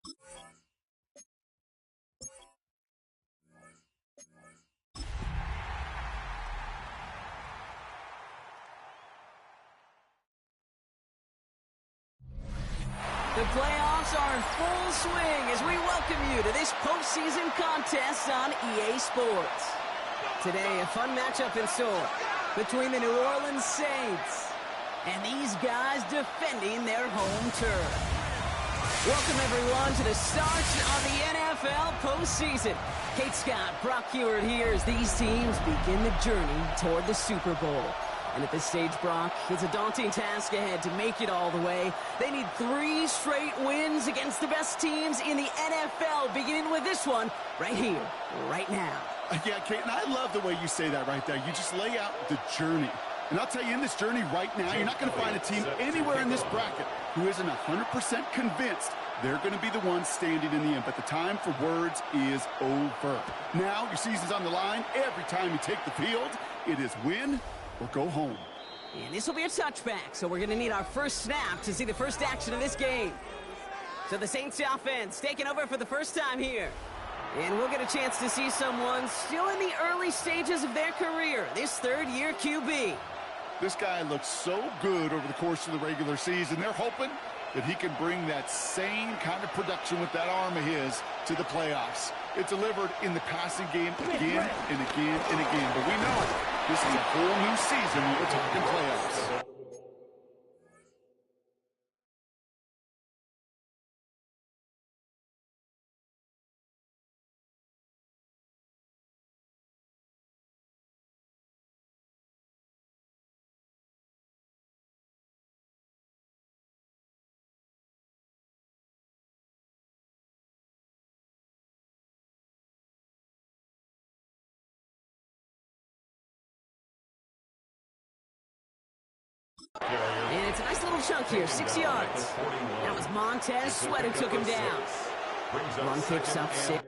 The playoffs are in full swing as we welcome you to this postseason contest on EA Sports. Today, a fun matchup in store between the New Orleans Saints and these guys defending their home turf. Welcome, everyone, to the start of the NFL postseason. Kate Scott, Brock Hewitt here as these teams begin the journey toward the Super Bowl. And at this stage, Brock, it's a daunting task ahead to make it all the way. They need 3 straight wins against the best teams in the NFL, beginning with this one right here, right now. Yeah, Kate, and I love the way you say that right there. You just lay out the journey. And I'll tell you, in this journey right now, you're not going to find a team anywhere in this bracket who isn't 100% convinced they're going to be the ones standing in the end. But the time for words is over. Now, your season's on the line. Every time you take the field, it is win or go home. And this will be a touchback, so we're going to need our first snap to see the first action of this game. So the Saints offense taking over for the first time here. And we'll get a chance to see someone still in the early stages of their career, this third-year QB. This guy looks so good over the course of the regular season. They're hoping that he can bring that same kind of production with that arm of his to the playoffs. It delivered in the passing game again and again and again. But we know this is a whole new season when we're talking playoffs. And it's a nice little chunk here, 6 yards. That was Montez Sweat who took him down. Run picks up 6.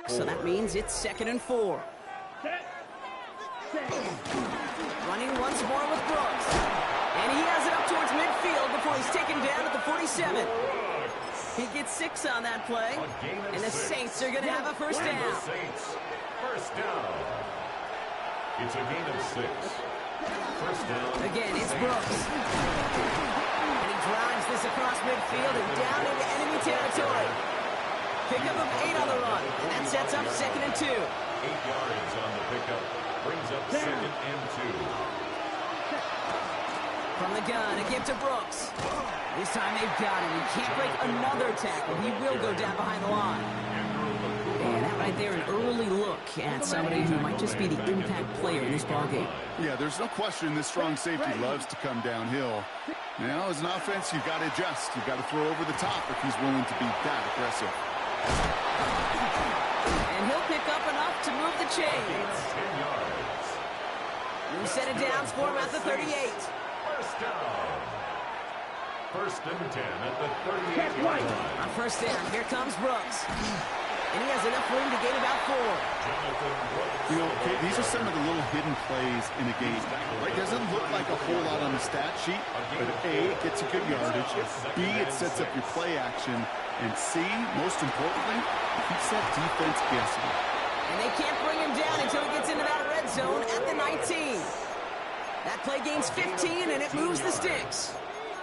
So that means it's 2nd and 4. Running once more with Brooks. And he has it up towards midfield before he's taken down at the 47. He gets 6 on that play. And the Saints are going to have a first down. First down. It's a gain of 6. First down. Again, it's Brooks. And he drives this across midfield and down into enemy territory. Pickup of 8 on the run. And that sets up 2nd and 2. 8 yards on the pickup. Brings up 2nd and 2. From the gun, a give to Brooks. This time they've got him. He can't break another tackle. He will go down behind the line. And that right there, an early look at somebody who might just be the impact player in this ballgame. Yeah, there's no question this strong safety loves to come downhill. Now, as an offense, you've got to adjust. You've got to throw over the top if he's willing to be that aggressive. And he'll pick up enough to move the chains. 10 yards. We set it down for him at the 38. First down. 1st and 10 at the 38-yard line. On first down, here comes Brooks. And he has enough room to gain about 4. You know, okay, these are some of the little hidden plays in a game. Right? Doesn't look like a whole lot on the stat sheet, but A, it gets you good yardage. B, it sets up your play action. And C, most importantly, it keeps that defense guessing. And they can't bring him down until he gets into that red zone at the 19. That play gains 15, and it moves the sticks.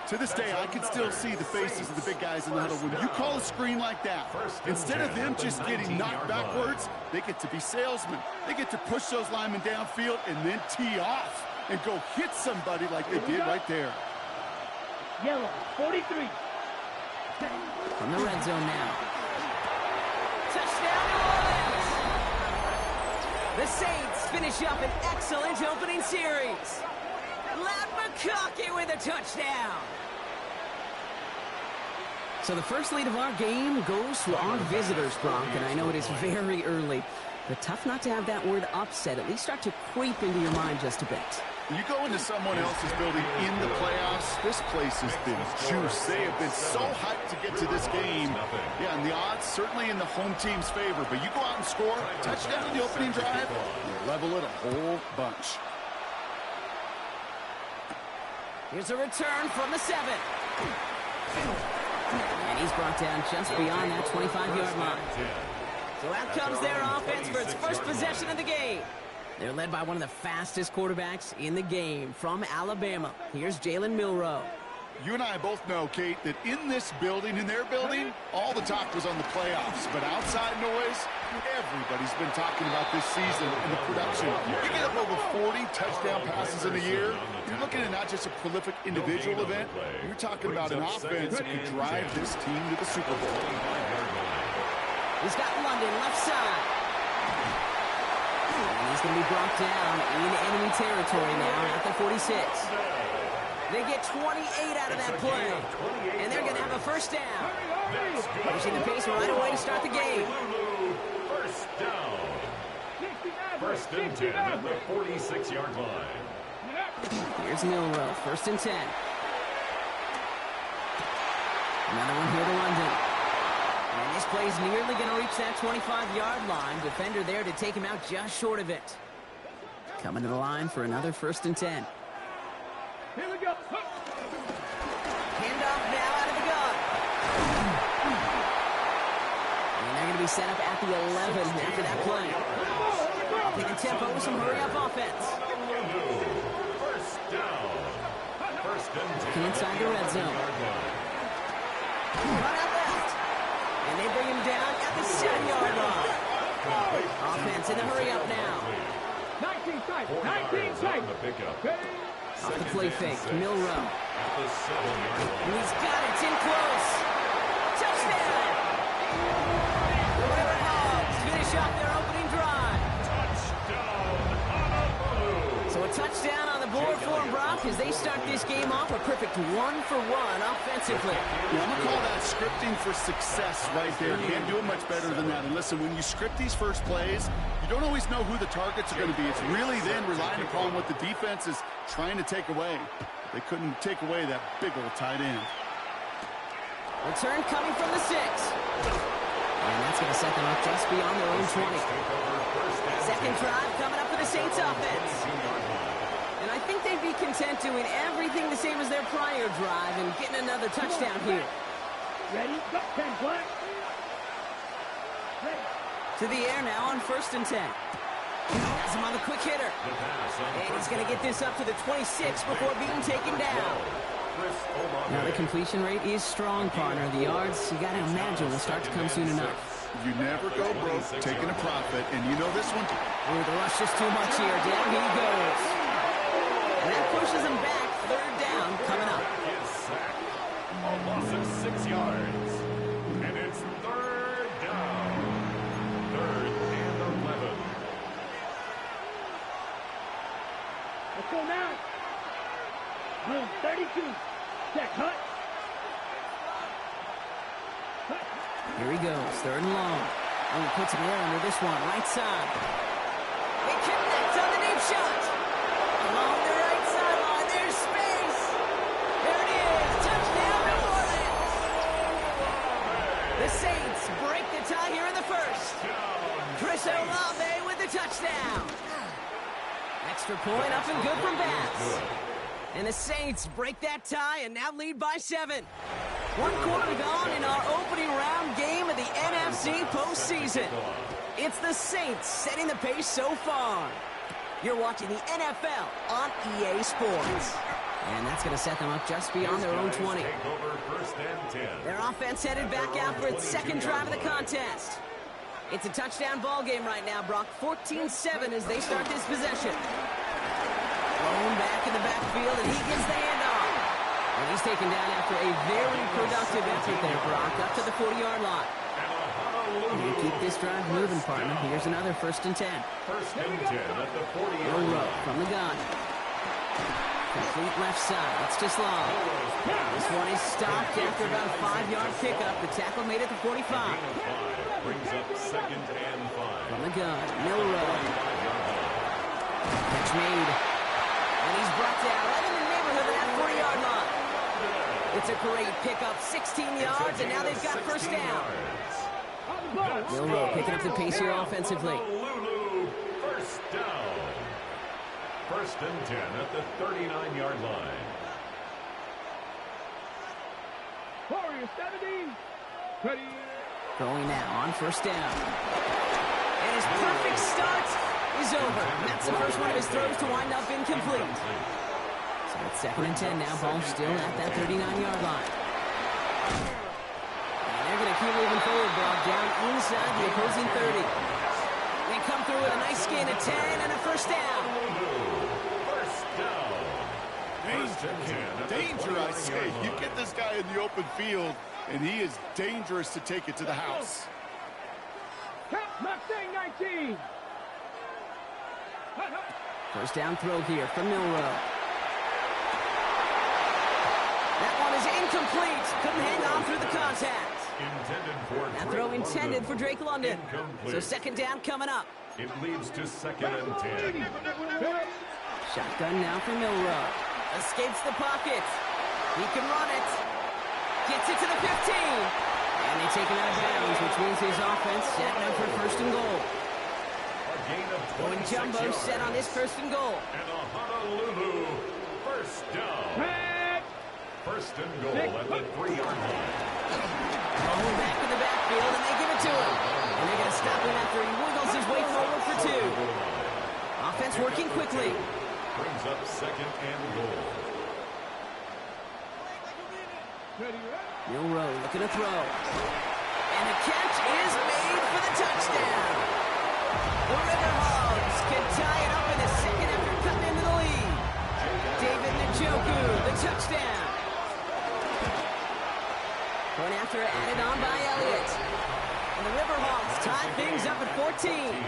To this day, I can still see the faces of the big guys in the huddle. When you call a screen like that, instead of them just getting knocked backwards, they get to be salesmen. They get to push those linemen downfield and then tee off and go hit somebody like they did right there. Yellow, 43. From the red zone now. Touchdown, New Orleans! The Saints finish up an excellent opening series. Ladd McConkey with a touchdown. So the first lead of our game goes to our visitors, Brock, and I know it is very early, but tough not to have that word upset at least start to creep into your mind just a bit. You go into someone else's building in the playoffs, this place has been juiced. They have been so hyped to get to this game. Yeah, and the odds certainly in the home team's favor, but you go out and score, touchdown in the opening drive, you level it a whole bunch. Here's a return from the 7. And he's brought down just beyond that 25-yard line. So out comes their offense for its first possession of the game. They're led by one of the fastest quarterbacks in the game from Alabama. Here's Jalen Milroe. You and I both know, Kate, that in this building, in their building, all the talk was on the playoffs. But outside noise, everybody's been talking about this season and the production. You get up over 40 touchdown passes in a year, you're looking at not just a prolific individual event, you're talking about an offense that could drive this team to the Super Bowl. He's got London left side. And he's going to be brought down in enemy territory now at the 46. They get 28 out of that play, and they're going to have a first down. Pushing the pace right away to start the game. First down. First and 10 at the 46-yard line. Here's Milroe, first and 10. Another one here to London. And this play's nearly going to reach that 25-yard line. Defender there to take him out just short of it. Coming to the line for another first and 10. Here we go. Handoff now out of the gun. And they're going to be set up at the 11 after that play. Taking tempo with some hurry-up offense. First down. First and 10. Inside the red zone. Run out left. And they bring him down at the 7-yard line. Offense in the hurry-up now. 19 sight. 19 sight. Off the play fake, Milroe. At the 7-yard line. And he's got it, it's in close. Touchdown! The RIVERHOGZ finish off their opening drive. Touchdown, Honolulu. So a touchdown on the board for them, Brock, as they start this game off a perfect 1-for-1 offensively. Yeah, I'm going to call that scripting for success right there. Can't do it much better than that. And listen, when you script these first plays, you don't always know who the targets are going to be. It's really then relying upon what the defense is trying to take away. They couldn't take away that big old tight end. Return coming from the 6. And that's going to set them up just beyond their own 20. Second drive coming up for the Saints offense. And I think they'd be content doing everything the same as their prior drive and getting another touchdown here. Ready? Go. 10 flag. Ready. To the air now on first and 10. Has him on the quick hitter. And he's going to get this up to the 26 before being taken down. Now the completion rate is strong, partner. The yards, you got to imagine, will start to come soon enough. You never go broke taking a profit, and you know this one? Ooh, the rush is too much here. Down he goes. And that pushes him back. Third down coming up. A loss of 6 yards. And it's third down. Third and 11. Let's go now. Room 32. Check, hut. Here he goes, third and long. And he puts an air under this one, right side. They connect on the deep shot. Along the right sideline, there's space. There it is, touchdown New Orleans. The Saints break the tie here in the first. Chris Olave with the touchdown. Extra point up and good from Bass. And the Saints break that tie and now lead by 7. 1 quarter gone in our opening round game of the NFC postseason. It's the Saints setting the pace so far. You're watching the NFL on EA Sports. And that's going to set them up just beyond their own 20. Their offense headed back out for its second drive of the contest. It's a touchdown ball game right now, Brock. 14-7 as they start this possession. Thrown back in the backfield, and he gets the handoff. And he's taken down after a very productive effort there, Brock, up to the 40-yard line. You keep this drive moving, partner. Here's another 1st and 10. 1st and 10 at the 40-yard line. From the gun. Complete left side. It's just long. This one is stopped after about a 5-yard pickup. The tackle made it to 45. Brings up 2nd and 5. From the gun. Milrow. Catch made. And he's brought down right in the neighborhood of that 40-yard line. It's a great pickup. 16 yards, and now they've got 1st down. Milrow picking up the pace here offensively. 1st down. 1st and 10 at the 39-yard line. Warriors 17. Ready. Going now on 1st down. And his perfect start is over. And that's the first one of his throws to wind up incomplete. So it's 2nd and 10 now. Ball still at that 39-yard line. And they're going to keep moving forward, Bob, down inside the opposing 30. They come through with a nice gain of 10 and a 1st down. Danger, I say. You get this guy in the open field, and he is dangerous to take it to the house. Mustang 19. 1st down throw here from Milrow. That one is incomplete. Couldn't hang on through the contact. That throw intended for Drake London. So 2nd down coming up. It leads to 2nd and 10. Shotgun now for Milrow. Escapes the pocket. He can run it. Gets it to the 15. And they take him out of bounds, which means his offense setting up for 1st and goal. Going jumbo set on this 1st and goal. And a Honolulu 1st down. 1st and goal at the 3-yard line. Going back in the backfield, and they give it to him. And they're going to stop him after he wiggles his way forward for 2. Offense working quickly. Brings up 2nd and goal. Milrow looking to throw. And the catch is made for the touchdown. The RIVERHOGZ can tie it up in a second after cutting into the lead. David Njoku, the touchdown. Point after added on by Elliott. And the RIVERHOGZ tie things up at 14.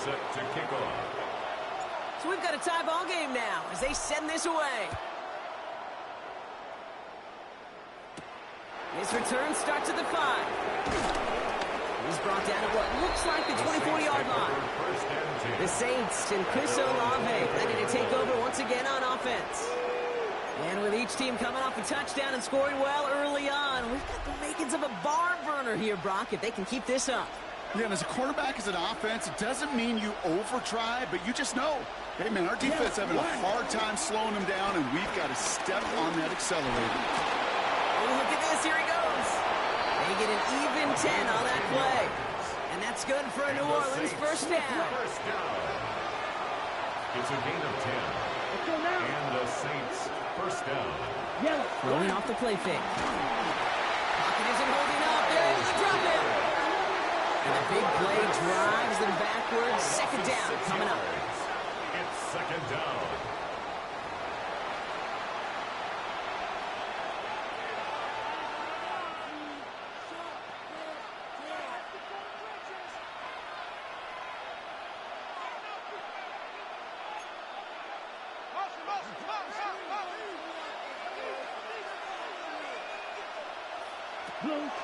Set to kick off. So we've got a tie ball game now as they send this away. This return starts at the 5. He's brought down at what looks like the 24-yard line. The Saints and Chris Olave ready to take over once again on offense. And with each team coming off a touchdown and scoring well early on, we've got the makings of a barn burner here, Brock, if they can keep this up. Yeah, and as a quarterback, as an offense, it doesn't mean you over-try, but you just know, hey, man, our defense having a hard time slowing them down, and we've got to step on that accelerator. Oh, look at this. Here he goes. They get an even 10 on that play. And that's good for a New Orleans 1st down. It's a gain of 10. And the Saints 1st down. Rolling off the play fake. Pocket isn't holding up. They're able to drop it. And the big play drives them backwards. 2nd down coming up. It's 2nd down.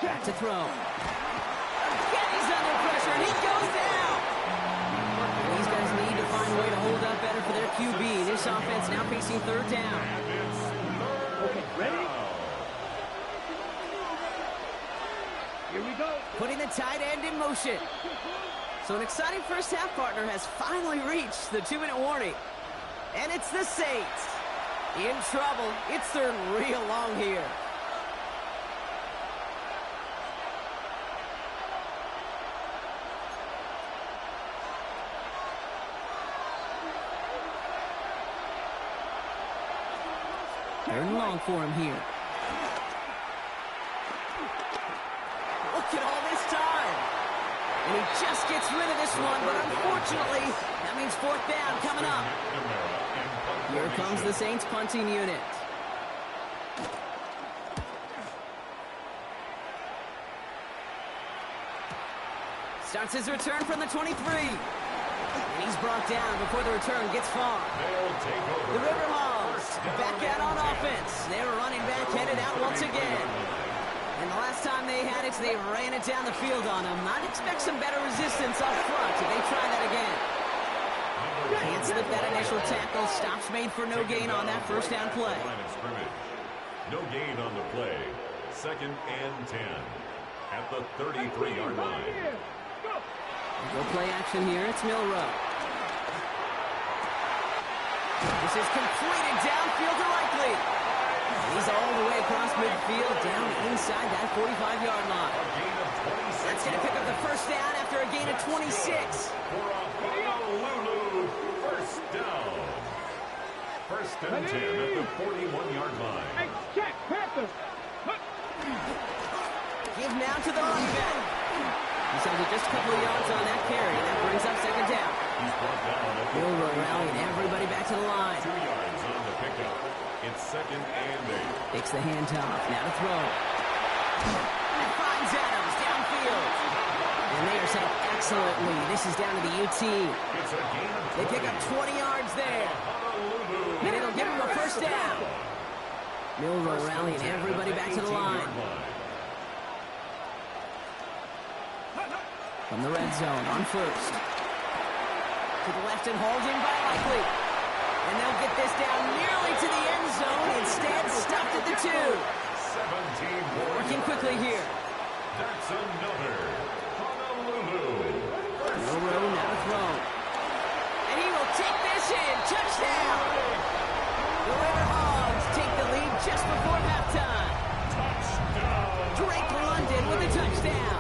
Back to throw. Again, he's under pressure, and he goes down. And these guys need QB. This offense now facing third down. Okay, ready? Here we go. Putting the tight end in motion. So an exciting first half, partner, has finally reached the 2-minute warning. And it's the Saints. In trouble. It's third real long here. Third and long for him here. Look at all this time. And he just gets rid of this one, but unfortunately, that means fourth down coming up. Here comes the Saints punting unit. Starts his return from the 23. And he's brought down before the return gets far. The RIVERHOGZ back out on offense. They were running back, headed out once again. And the last time they had it, they ran it down the field on him. I'd expect some better resistance up front if they try that again. Can't slip that initial tackle. Stops made for no gain on that first down play. No gain on the play. Second and 10 at the 33-yard line. Go play action here. It's Milrow. This is completed downfield to Likely. He's all the way across midfield, down inside that 45-yard line. That's going to pick up the first down after a gain of 26. First down. First and 10 at the 41-yard line. Hey, check, Panthers. Give now to the running back. He's under just a couple of yards on that carry. That brings up second down. Milrow rallying everybody back to the line. 2 yards on the pickup. It's second and 8. Takes the handoff. Now to throw. And finds Adams downfield. And they are set up excellently. This is down to the UT. They pick up 20 yards there. And it'll give them a first down. Milrow rallying everybody back to the line. From the red zone on first. To the left and hauled in by Likely. And they'll get this down nearly to the end zone. Instead, stopped at the 2. Working quickly here. That's another Honolulu. Milrow now to throw. And he will take this in. Touchdown. The RIVERHOGZ take the lead just before halftime. Touchdown. Drake London with a touchdown.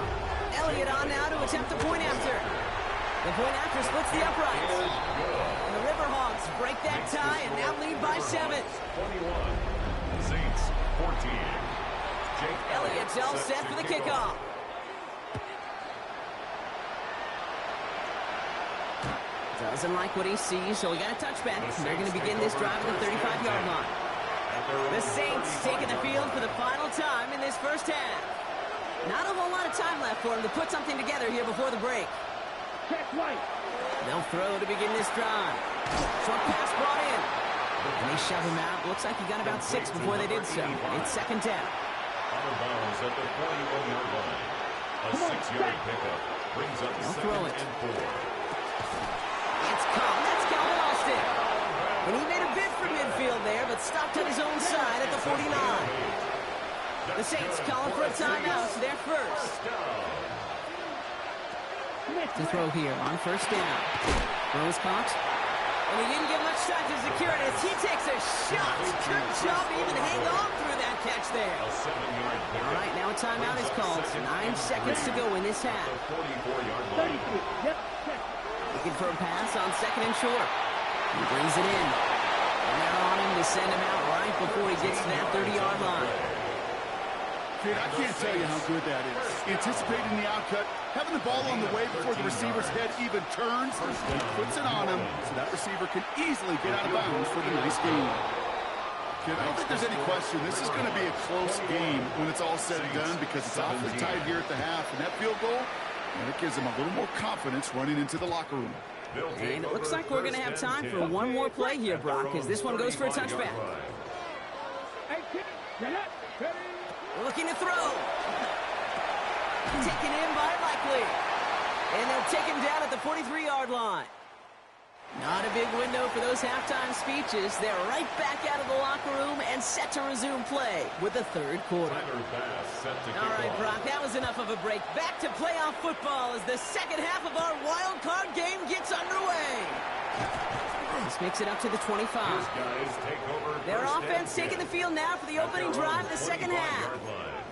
Elliott on now to attempt the point after. The point after splits the uprights. And the RIVERHOGZ break that tie and now lead by 7. 21. Saints 14. Jake Elliott's all set for the kickoff. Doesn't like what he sees, so we got a touchback. They're going to begin this drive at the 35-yard line. The Saints taking the field for the final time in this first half. Not a whole lot of time left for him to put something together here before the break. Check right. They'll throw to begin this drive. Short pass brought in. And they shove him out. Looks like he got about 6 before they did so. It's second down. Out of bounds at the 41-yard line. A 6-yard pickup brings up second and 4. It's caught. That's Calvin Austin. And he made a bid for midfield there, but stopped on his own side at the 49. The Saints calling for a timeout. They're first. To throw here on first down. Throws caught. And he didn't give much time to secure it as he takes a shot. Good job to even hang on through that catch there. All right, now a timeout is called. 9 seconds to go in this half. 33. Yep, check. Looking for a pass on second and short. He brings it in. And they're on him to send him out right before he gets to that 30-yard line. Kid, I can't tell you how good that is. Anticipating the outcut, having the ball on the way before the receiver's head even turns, he puts it on him so that receiver can easily get out of bounds for the nice gain. Kid, I don't think there's any question. This is going to be a close game when it's all said and done because it's awfully tight here at the half. And that field goal, and it gives them a little more confidence running into the locker room. And it looks like we're going to have time for one more play here, Brock, as this one goes for a touchback. Hey, kid, get up. Ready? Looking to throw. Taken in by Likely. And they'll take him down at the 43-yard line. Not a big window for those halftime speeches. They're right back out of the locker room and set to resume play with the third quarter. All right, Brock, that was enough of a break. Back to playoff football as the second half of our wild card game gets underway. This makes it up to the 25. Their offense taking the field now for the opening drive of the second half.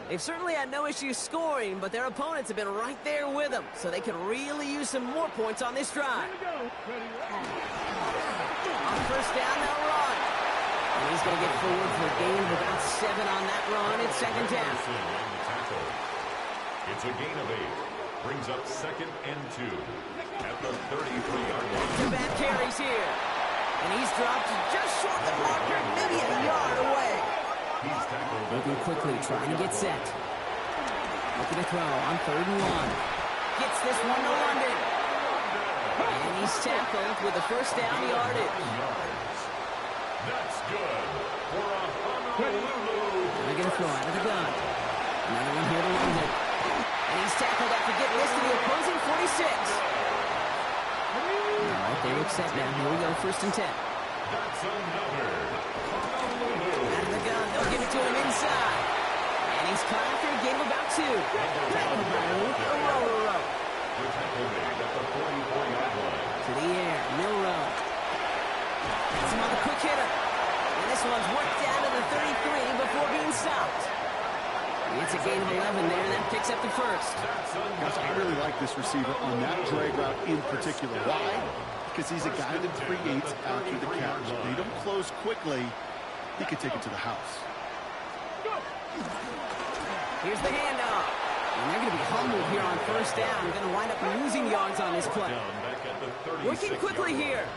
They've certainly had no issues scoring, but their opponents have been right there with them, so they can really use some more points on this drive. On first down, they'll run. And he's going to get forward for a gain of about 7 on that run. It's second down. It's a gain of 8. Brings up 2nd and 2 at the 33-yard line. Back-to-back carries here. And he's dropped just short of the marker, maybe a yard away. Moving quickly, trying to get set. Looking to throw on 3rd and 1. Gets this one to London. And he's tackled with a first down yardage. That's good for a Honolulu. They're going to throw out of the gun. Another one here to London. And he's tackled after getting this to the opposing 46. All right, they look set now. Here we go, 1st and 10. That's another Honolulu. Out of the gun, they'll give it to him inside. And he's caught after a gain of about 2. Tackled by Luke Arroyo. The tackle made at the 44-yard line. To the air, Milrow. Gets him on the quick hitter. And this one's worked down to the 33 before being stopped. It's a gain of 11 there. That picks up the first. Guys, I really like this receiver on that drag route in particular. Why? Because he's a guy that creates after the catch. They don't close quickly. He could take it to the house. Here's the handoff. And they're going to be humbled here on first down. Going to wind up losing yards on this play. Working quickly here.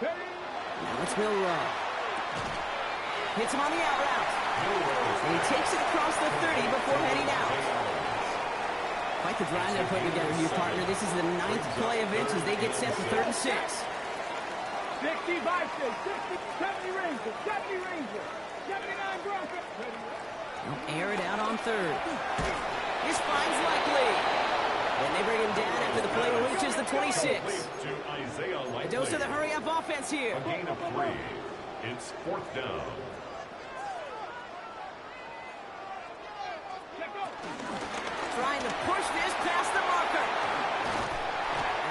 Now it's Milrow. Hits him on the out route. And he takes it across the 30 before heading out. Quite the drive they're putting together here, partner. This is the 9th play of it as they get set for 3rd and 6. 60 Vikings, 70 Rangers, 70 Rangers, 79 Broncos. They'll air it out on 3rd. This finds likely. And they bring him down after the play reaches the 26. A dose of the hurry-up offense here. A gain of 3. It's 4th down. Trying to push this past the marker.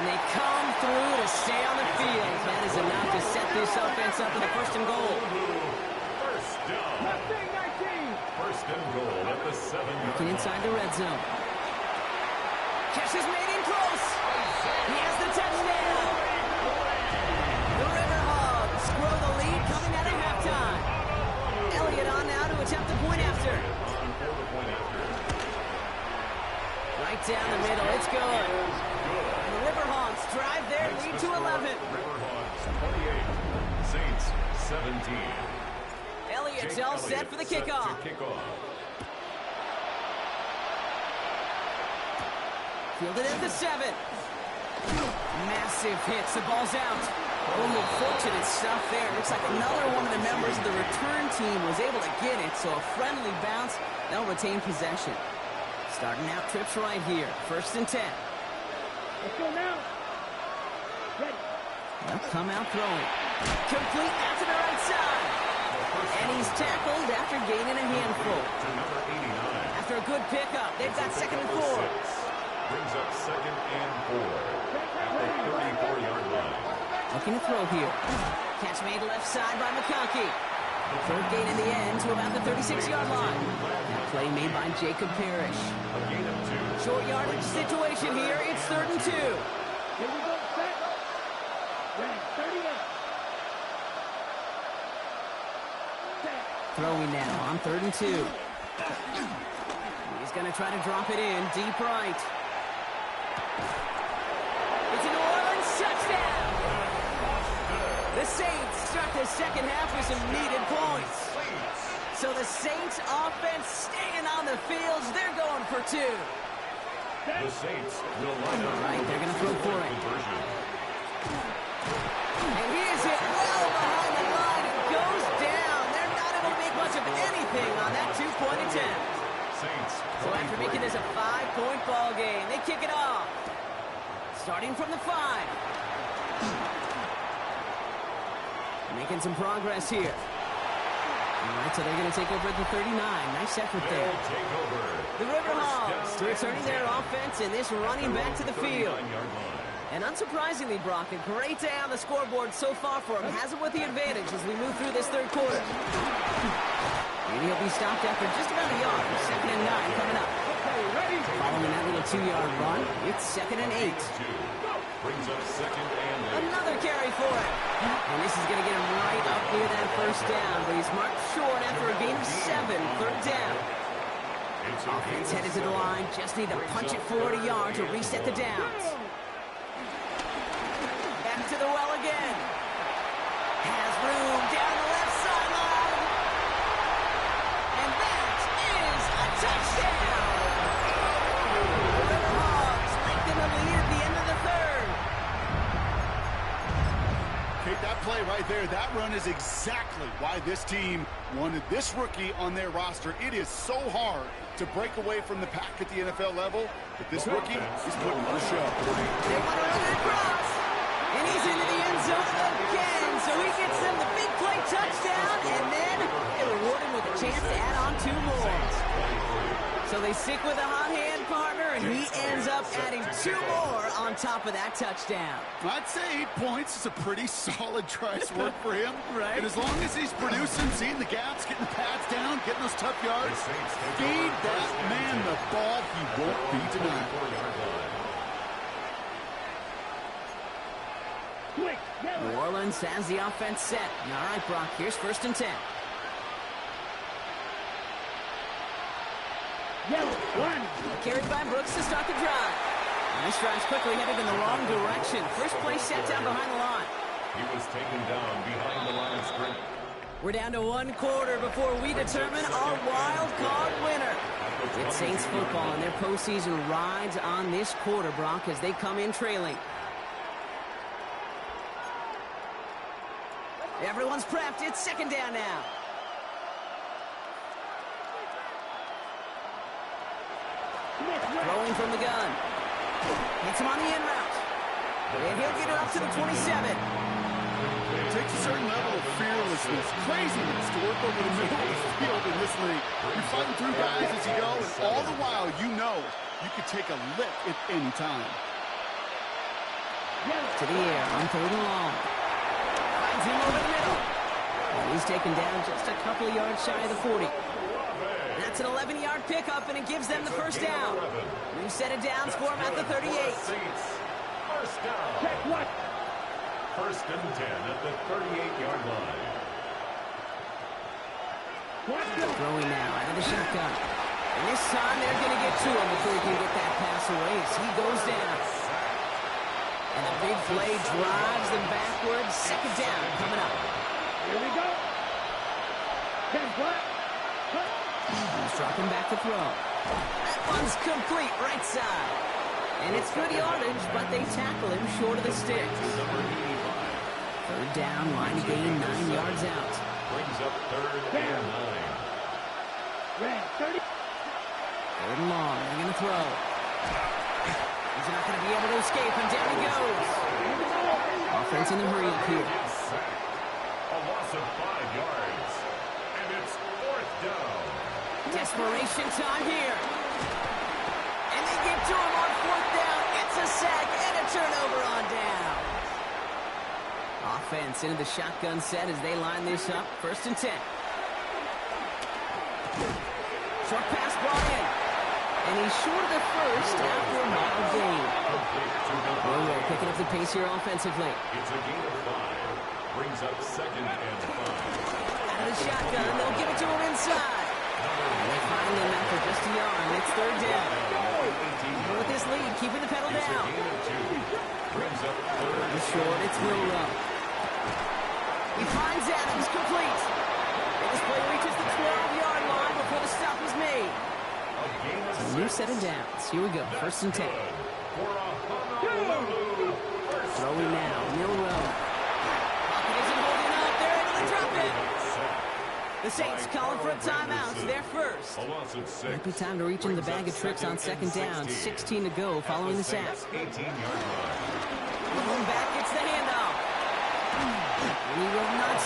And they come through to stay on the field. That is enough to set this offense up with a 1st and goal. First down. 1st and goal at the 7-yard. Looking inside the red zone. Catch is made in close. He has the touchdown. The RIVERHOGZ grow the lead coming out of halftime. Elliott on now to attempt the point after. Right down the middle. It's good. And the RIVERHOGZ drive their lead to 11. RIVERHOGZ 28. Saints 17. Elliott's all set for the kickoff. Fielded at the 7. Massive hits. The ball's out. Oh, fortunate stuff there. Looks like another one of the members of the return team was able to get it, so a friendly bounce. They'll retain possession. Starting out trips right here. 1st and 10. Let's go now. Ready. They'll come out throwing. Complete out to the right side. And he's tackled after gaining a handful. After a good pickup, they've got 2nd and 4. Brings up 2nd and 4 at the 34-yard line. Looking to throw here. Catch made left side by McConkey. 3rd gain in the end to about the 36-yard line. That play made by Jacob Parrish. A gain of 2. Short yardage situation here. It's 3rd and 2. Here we go, set. Ready, 38. Set. Throwing now on 3rd and 2. He's going to try to drop it in deep right. It's a New Orleans touchdown. The Saints start the second half with some needed points. So the Saints offense staying on the fields. They're going for 2. The Saints will line up. Right, they're going to throw for it. And he is hit well behind the line. It goes down. They're not able to make much of anything on that 2-point attempt. So after making this a 5-point ball game, they kick it off. Starting from the 5. Making some progress here. All right, so they're going to take over at the 39. Nice effort there. The RIVERHOGZ returning their offense, and this running back to the field. And unsurprisingly, Brock, a great day on the scoreboard so far for him. Has it with the advantage as we move through this third quarter. And he'll be stopped after just about a yard. 2nd and 9 coming up. Following that little 2-yard run, it's 2nd and 8. Brings up 2nd and 8. Another carry for him. And this is going to get him right up near that first down, but he's marked short after a gain of 7, 3rd down. Offense headed to the line, just need to punch it forward a yard to reset the downs. Back to the well again. Has room down the left sideline. And that is a touchdown. The RIVERHOGZ lengthen the lead at the end of the third. Okay, that play right there, that run is exactly why this team wanted this rookie on their roster. It is so hard to break away from the pack at the NFL level, but this rookie is putting on a show. They want to run it across. And he's into the end zone again, so he gets them the big play touchdown, and then they reward him with a chance to add on 2 more. So they stick with a hot hand partner, and he ends up adding 2 more on top of that touchdown. I'd say 8 points is a pretty solid try's work for him. Right. And as long as he's producing, seeing the gaps, getting the pads down, getting those tough yards, feed that man the ball, he won't be denied. New Orleans has the offense set. All right, Brock, here's 1st and 10. Carried by Brooks to start the drive. And this drive's quickly headed in the wrong direction. First play set down behind the line. He was taken down behind the line of scrimmage. We're down to 1 quarter before we determine our wild card winner. It's Saints football, and their postseason rides on this quarter, Brock, as they come in trailing. Everyone's prepped. It's 2nd down now. Throwing from the gun. Hits him on the in route. And he'll get it up to the 27. It takes a certain level of fearlessness, craziness to work over the middle of the field in this league. You're fighting through guys as you go, and all the while you know you could take a lick at any time. To the air on 3rd and long. Finds him over the middle. And he's taken down just a couple of yards shy of the 40. That's an 11-yard pickup, and it gives them the 1st down. New set of downs for him at the 38. 1st down. 1st and 10 at the 38-yard line. Throwing now out of the shotgun. And this time they're going to get to him before he can get that pass away as he goes down. And the big play drives them backwards. 2nd down coming up. Here we go. He's dropping back to throw. That one's complete right side. And it's good yardage, but they tackle him short of the sticks. 3rd down, line to gain 9 yards out. Brings up 3rd and 9. 3rd and long, they're going to throw. He's not going to be able to escape, and down he goes. Offense in the hurry up here. A loss of 5 yards. And it's 4th down. Desperation time here. And they get to him on 4th down. It's a sack and a turnover on down. Offense into the shotgun set as they line this up. 1st and 10. Short pass brought in. And he's short of the first after a mild gain. We're picking up the pace here offensively. It's a gain of 5. Brings up 2nd and 5. Out of the shotgun, they'll give it to him inside. They find him after just a yard, and it's 3rd down. But with this lead, keeping the pedal down. Brings up 3rd. It's short, it's Milrow. He finds Adams, complete. And this play reaches the 12-yard line before the stop is made. A new set of downs. Here we go, 1st and 10. Throwing now, Milrow. Pocket isn't holding up, they're able to drop it. The Saints calling for a timeout. Their first. Might be time to reach in the bag of tricks on 2nd down. 16 to go following the sack. Going back, it's the handoff. And he will not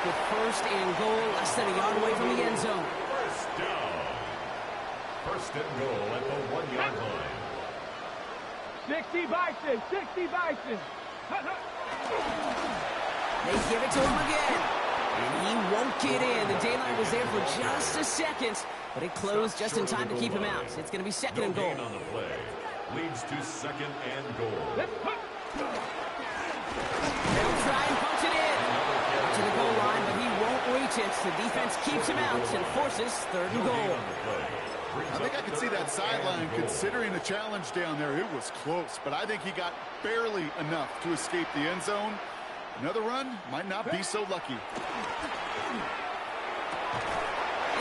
with first and goal, less than a yard away from the end zone. First down. First and goal at the 1-yard line. 60 Bison, 60 Bison. They give it to him again. And he won't get in. The daylight was there for just a second, but it closed just in time to keep him out. It's going to be second and goal. No gain on the play. Leads to second and goal. They'll try and punch it in. Out to the goal line, but he won't reach it. The defense keeps him out and forces third and goal. I think I could see that sideline considering the challenge down there. It was close, but I think he got barely enough to escape the end zone. Another run might not be so lucky. And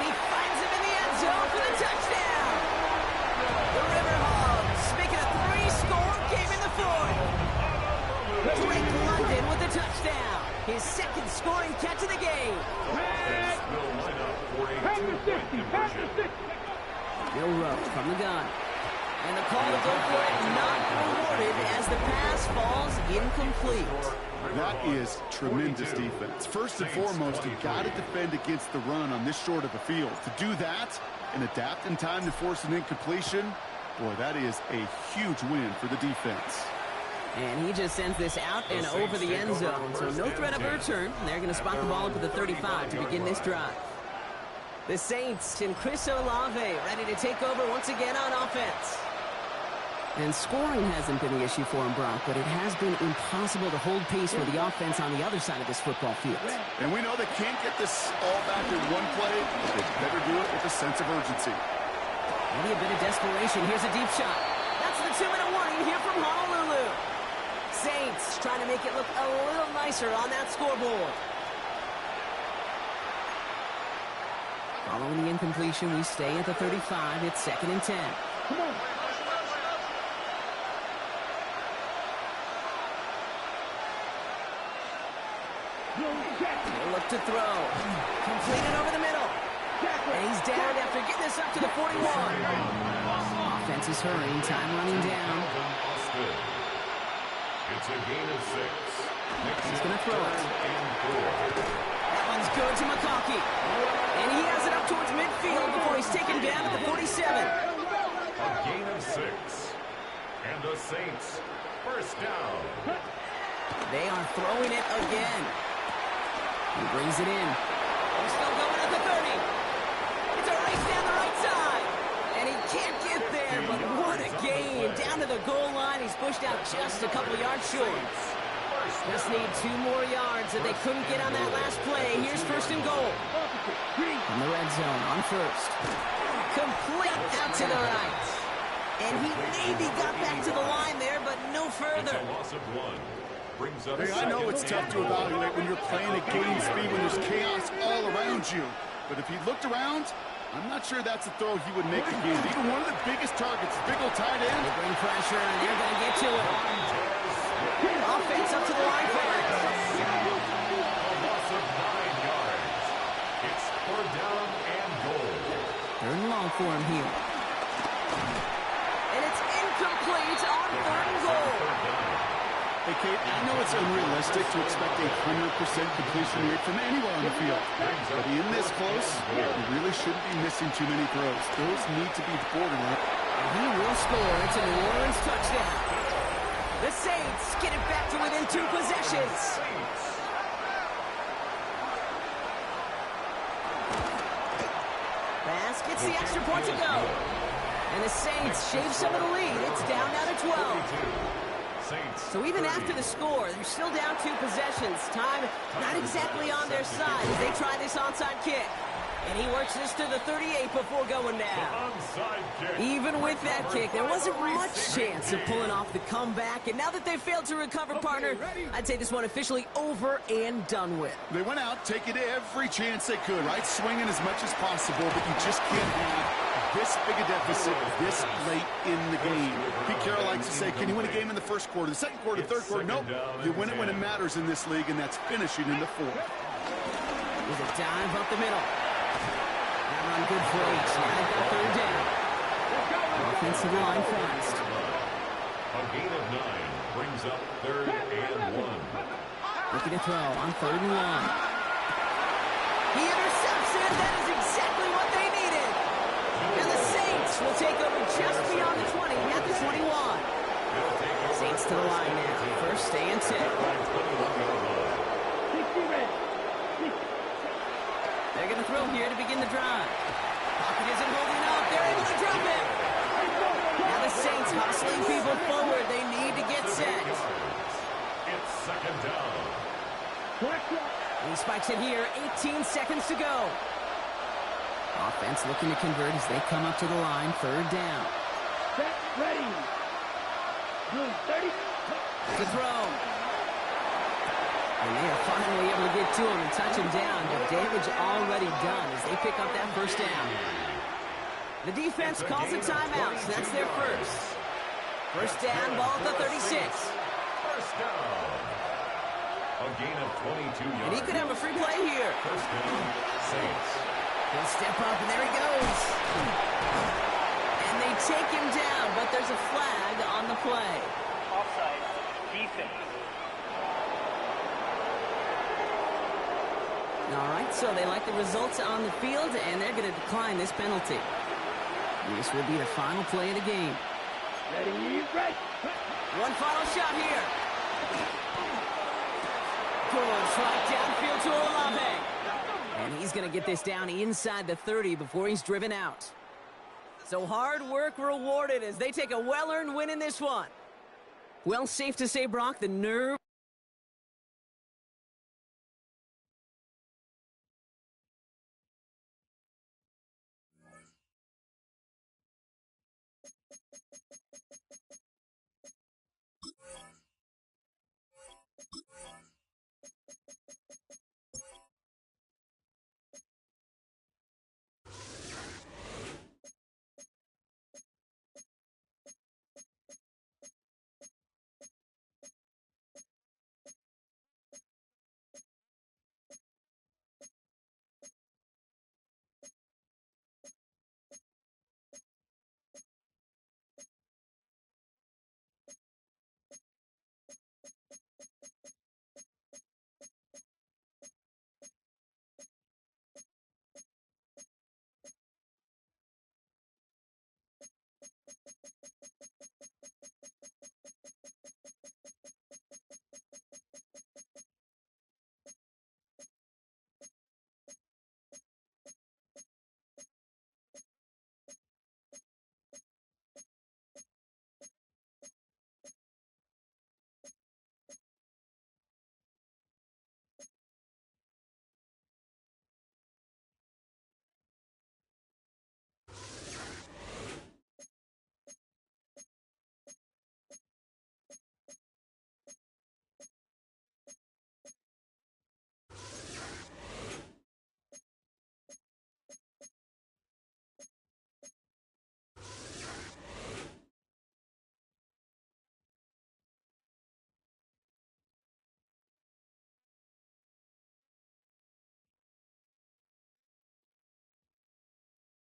he finds him in the end zone for the touchdown. The RIVERHOGZ making a 3-score game in the fourth. Drake London with the touchdown. His second scoring catch of the game. Bill Rowe from the gun. And the call to go for it not rewarded as the pass falls incomplete. That is tremendous defense. First and foremost, you've got to defend against the run on this short of a field. To do that and adapt in time to force an incompletion, boy, that is a huge win for the defense. And he just sends this out and over the end zone, so no threat of a return. They're going to spot the ball up at the 35 to begin this drive. The Saints and Chris Olave ready to take over once again on offense. And scoring hasn't been the issue for him, Brock, but it has been impossible to hold pace with the offense on the other side of this football field. And we know they can't get this all back in one play. They better do it with a sense of urgency. Maybe a bit of desperation. Here's a deep shot. That's the 2-minute warning here from Honolulu. Saints trying to make it look a little nicer on that scoreboard. Following the incompletion, we stay at the 35. It's 2nd and 10. Come on. They'll look to throw. Completed over the middle. And he's down after getting this up to the 41. Offense is hurrying. Time running down. It's a gain of 6. He's going to throw it. That one's good to McConkey. And he has it up towards midfield before he's taken down at the 47. A gain of 6. And the Saints, first down. They are throwing it again. He brings it in. He's still going at the 30. It's a race down the right side. And he can't get there, but what a gain. Down to the goal line. He's pushed out just a couple yards short. Just need 2 more yards that they couldn't get on that last play. Here's first and goal. From the red zone on first. Complete out to the right. And he maybe got back to the line there, but no further. It's a loss of 1. Brings up Hey, I know it's tough to evaluate when you're playing at game speed, when there's chaos all around you. But if he looked around, I'm not sure that's a throw he would make again. Even one of the biggest targets, big old tight end. They bring pressure, and they're going to get to it. Offense up to the line for it. A loss of 9 yards. It's 4th down and goal. 3rd and long for him here. And it's incomplete on 3rd and goal. Hey, Kate, I know it's unrealistic to expect a 100% completion rate from anywhere on the field. But in this close, you really shouldn't be missing too many throws. Those need to be borderline. And he will score. It's a New Orleans touchdown. The Saints get it back to within 2 possessions. Bass gets the extra point to go. And the Saints shave some of the lead. It's down now to 12. So even after the score, they're still down 2 possessions. Time not exactly on their side as they try this onside kick. And he works this to the 38 before going down. Even with that kick, there wasn't much chance of pulling off the comeback. And now that they've failed to recover, partner, I'd say this one officially over and done with. They went out taking every chance they could, right? Swinging as much as possible, but you just can't have this big a deficit this late in the game. Pete Carroll likes to say, can you win a game in the first quarter, the second quarter, third quarter? Nope. You win it when it matters in this league, and that's finishing in the 4th. There's a dive up the middle. That run good for 8. Now they've got 3rd down. Offensive line fast. A gain of 9 brings up 3rd and 1. Looking to throw on 3rd and 1. He intercepts it. That is exactly what they needed. And the Saints will take over just beyond the 20 at the 21. Saints to the line now. First stay and 10. They're going to throw here to begin the drive. Pocket isn't holding up. They're able to drop it. Now the Saints hustling people forward. They need to get set. It's second down. He spikes it here. 18 seconds to go. Offense looking to convert as they come up to the line. Third down. Set, ready. 30. To throw. And they are finally able to get to him and touch him down, but damage already done as they pick up that first down. The defense calls a timeout, so that's their first. First down, ball at the 36. First down. A gain of 22 yards. And he could have a free play here. First down, Saints. He'll step up, and there he goes. And they take him down, but there's a flag on the play. Offside, defense. All right, so they like the results on the field, and they're going to decline this penalty. And this will be the final play of the game. Ready, right. One final shot here. Good strike downfield to Olave. And he's going to get this down inside the 30 before he's driven out. So hard work rewarded as they take a well-earned win in this one. Well, safe to say, Brock, the nerve